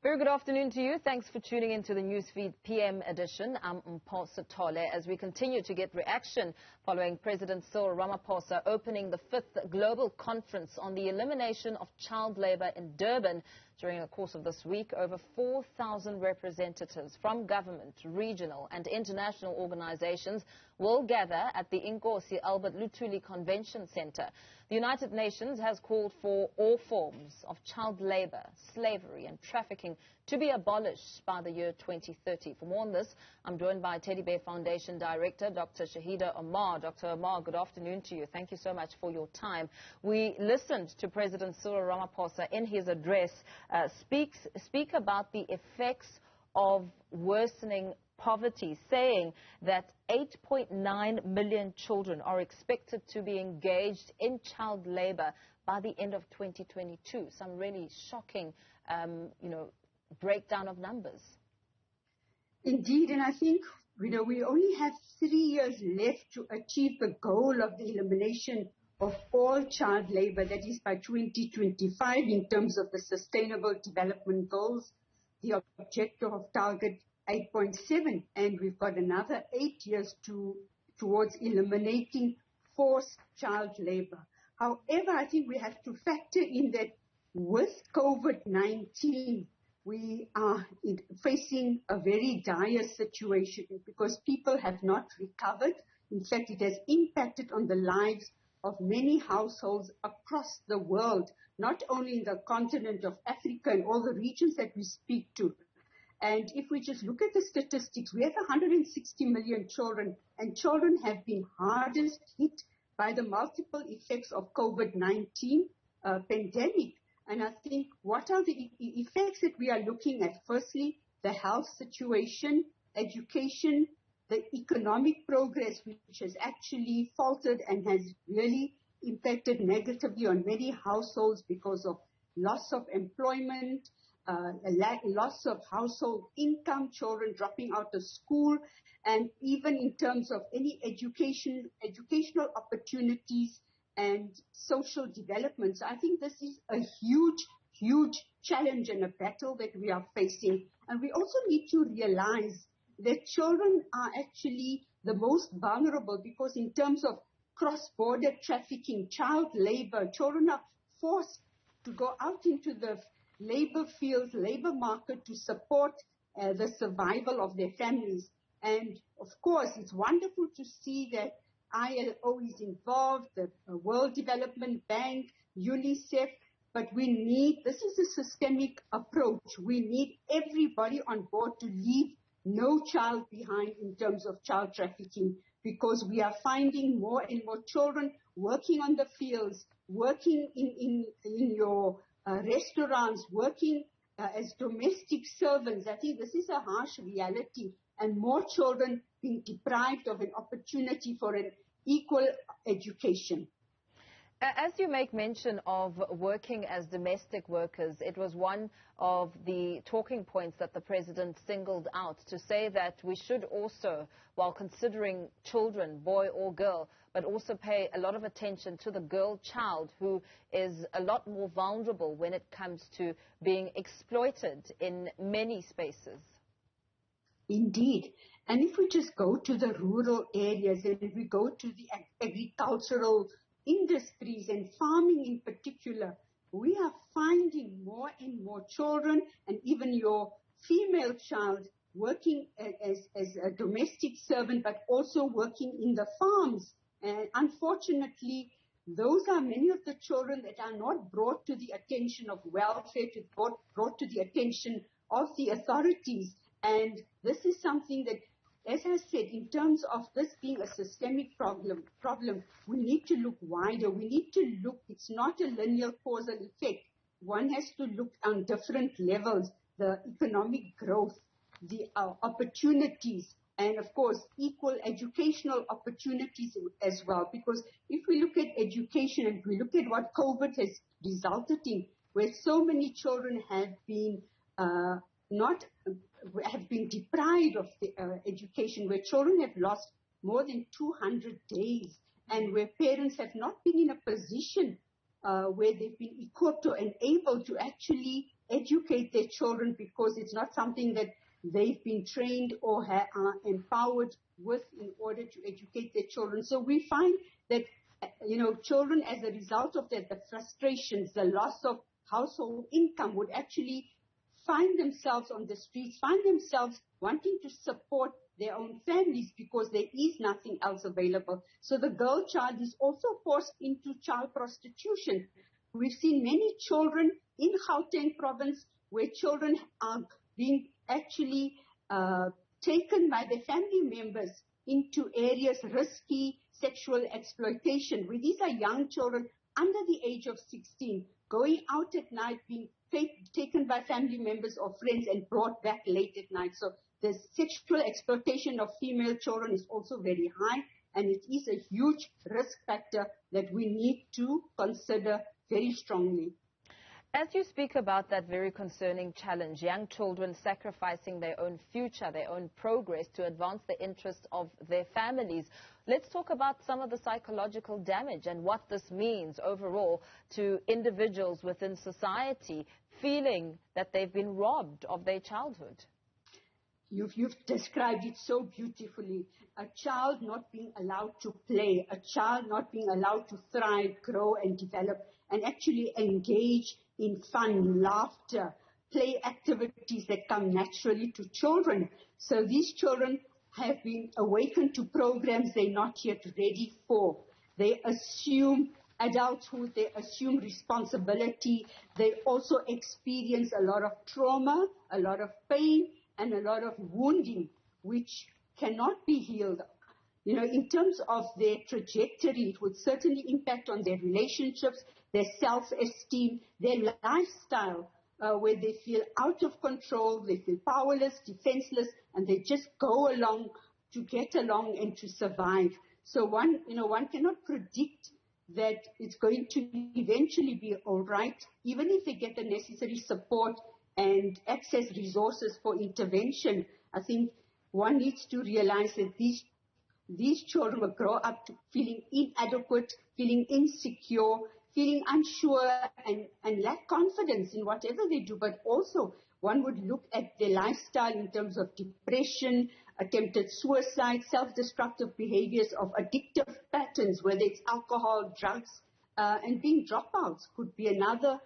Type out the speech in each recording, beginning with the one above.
Very good afternoon to you. Thanks for tuning into the Newsfeed PM edition. I'm Ramphosa as we continue to get reaction following President Cyril Ramaphosa opening the 5th Global Conference on the Elimination of Child Labour in Durban. During the course of this week, over 4,000 representatives from government, regional and international organizations will gather at the Inkosi Luthuli Convention Center. The United Nations has called for all forms of child labor, slavery and trafficking to be abolished by the year 2030. For more on this, I'm joined by Teddy Bear Foundation Director, Dr. Shaheda Omar. Dr. Omar, good afternoon to you. Thank you so much for your time. We listened to President Cyril Ramaphosa in his address speak about the effects of worsening poverty, saying that 8.9 million children are expected to be engaged in child labor by the end of 2022. Some really shocking, breakdown of numbers. Indeed, and I think, we only have 3 years left to achieve the goal of the elimination of all child labor, that is by 2025 in terms of the Sustainable Development Goals, the objective of target 8.7, and we've got another 8 years towards eliminating forced child labor. However, I think we have to factor in that with COVID-19, we are facing a very dire situation because people have not recovered. In fact, it has impacted on the lives of many households across the world, not only in the continent of Africa and all the regions that we speak to. And if we just look at the statistics, we have 160 million children, and children have been hardest hit by the multiple effects of COVID-19 pandemic. And I think what are the effects that we are looking at? Firstly, the health situation, education, the economic progress, which has actually faltered and has really impacted negatively on many households because of loss of employment, loss of household income, children dropping out of school, and even in terms of any educational opportunities and social development. So I think this is a huge, huge challenge and a battle that we are facing. And we also need to realize that children are actually the most vulnerable because in terms of cross-border trafficking, child labor, children are forced to go out into the labor fields, labor market to support the survival of their families. And of course, it's wonderful to see that ILO is involved, the World Development Bank, UNICEF, but this is a systemic approach. We need everybody on board to leave no child behind in terms of child trafficking, because we are finding more and more children working on the fields, working in your restaurants, working as domestic servants. I think this is a harsh reality, and more children being deprived of an opportunity for an equal education. As you make mention of working as domestic workers, it was one of the talking points that the President singled out to say that we should also, while considering children, boy or girl, but also pay a lot of attention to the girl child who is a lot more vulnerable when it comes to being exploited in many spaces. Indeed. And if we just go to the rural areas and if we go to the agricultural industries and farming in particular, we are finding more and more children and even your female child working as a domestic servant, but also working in the farms. And unfortunately, those are many of the children that are not brought to the attention of welfare, brought to the attention of the authorities. And this is something that, as I said, in terms of this being a systemic problem, we need to look wider. We need to look, it's not a linear causal effect. One has to look on different levels, the economic growth, the opportunities, and of course, equal educational opportunities as well. Because if we look at education and we look at what COVID has resulted in, where so many children have been deprived of the, education, where children have lost more than 200 days, and where parents have not been in a position where they've been equipped or able to actually educate their children, because it's not something that they've been trained or are empowered with in order to educate their children. So we find that, children, as a result of that, the frustrations, the loss of household income, would actually find themselves on the streets, find themselves wanting to support their own families because there is nothing else available. So the girl child is also forced into child prostitution. We've seen many children in Gauteng province where children are being actually taken by their family members into areas risky sexual exploitation, where these are young children under the age of 16, going out at night, being taken by family members or friends and brought back late at night. So the sexual exploitation of female children is also very high, and it is a huge risk factor that we need to consider very strongly. As you speak about that very concerning challenge, young children sacrificing their own future, their own progress to advance the interests of their families, let's talk about some of the psychological damage and what this means overall to individuals within society feeling that they've been robbed of their childhood. You've described it so beautifully. A child not being allowed to play, a child not being allowed to thrive, grow and develop, and actually engage in fun, laughter, play activities that come naturally to children. So these children have been awakened to programs they're not yet ready for. They assume adulthood, they assume responsibility, they also experience a lot of trauma, a lot of pain, and a lot of wounding, which cannot be healed. In terms of their trajectory, it would certainly impact on their relationships, their self-esteem, their lifestyle, where they feel out of control, they feel powerless, defenseless, and they just go along to get along and to survive. So one cannot predict that it's going to eventually be all right, even if they get the necessary support and access resources for intervention. I think one needs to realize that these children will grow up feeling inadequate, feeling insecure, feeling unsure, and lack confidence in whatever they do. But also, one would look at their lifestyle in terms of depression, attempted suicide, self-destructive behaviors, of addictive patterns, whether it's alcohol, drugs, and being dropouts could be another,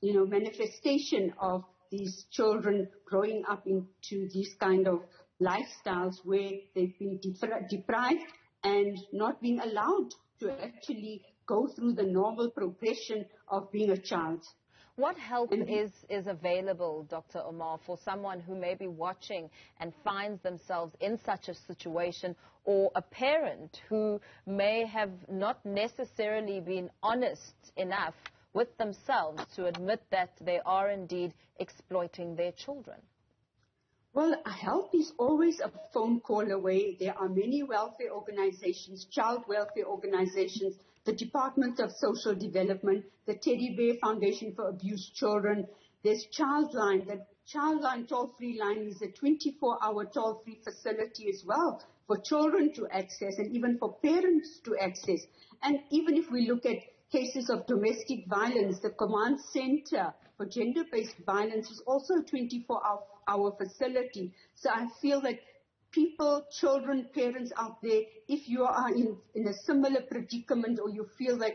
manifestation of these children growing up into these kind of lifestyles where they've been deprived and not being allowed to actually go through the normal progression of being a child. What help is available, Dr. Omar, for someone who may be watching and finds themselves in such a situation, or a parent who may have not necessarily been honest enough with themselves to admit that they are indeed exploiting their children? Well, help is always a phone call away. There are many welfare organizations, child welfare organizations, the Department of Social Development, the Teddy Bear Foundation for Abused Children. There's Childline. The Childline toll-free line is a 24-hour toll-free facility as well for children to access and even for parents to access. And even if we look at cases of domestic violence, the Command Center for Gender-Based Violence is also a 24-hour facility. So I feel that people, children, parents out there, if you are in a similar predicament or you feel that,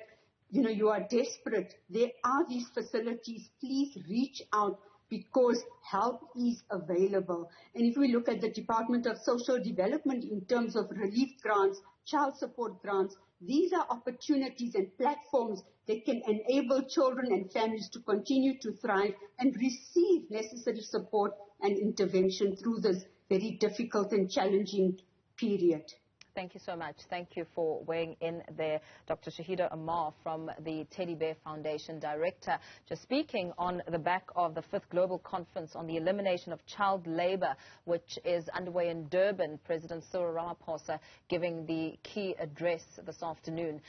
you are desperate, there are these facilities. Please reach out because help is available. And if we look at the Department of Social Development in terms of relief grants, child support grants, these are opportunities and platforms that can enable children and families to continue to thrive and receive necessary support and intervention through this very difficult and challenging period. Thank you so much. Thank you for weighing in there. Dr. Shaheda Omar from the Teddy Bear Foundation, Director, just speaking on the back of the 5th Global Conference on the Elimination of Child Labor, which is underway in Durban. President Cyril Ramaphosa giving the key address this afternoon.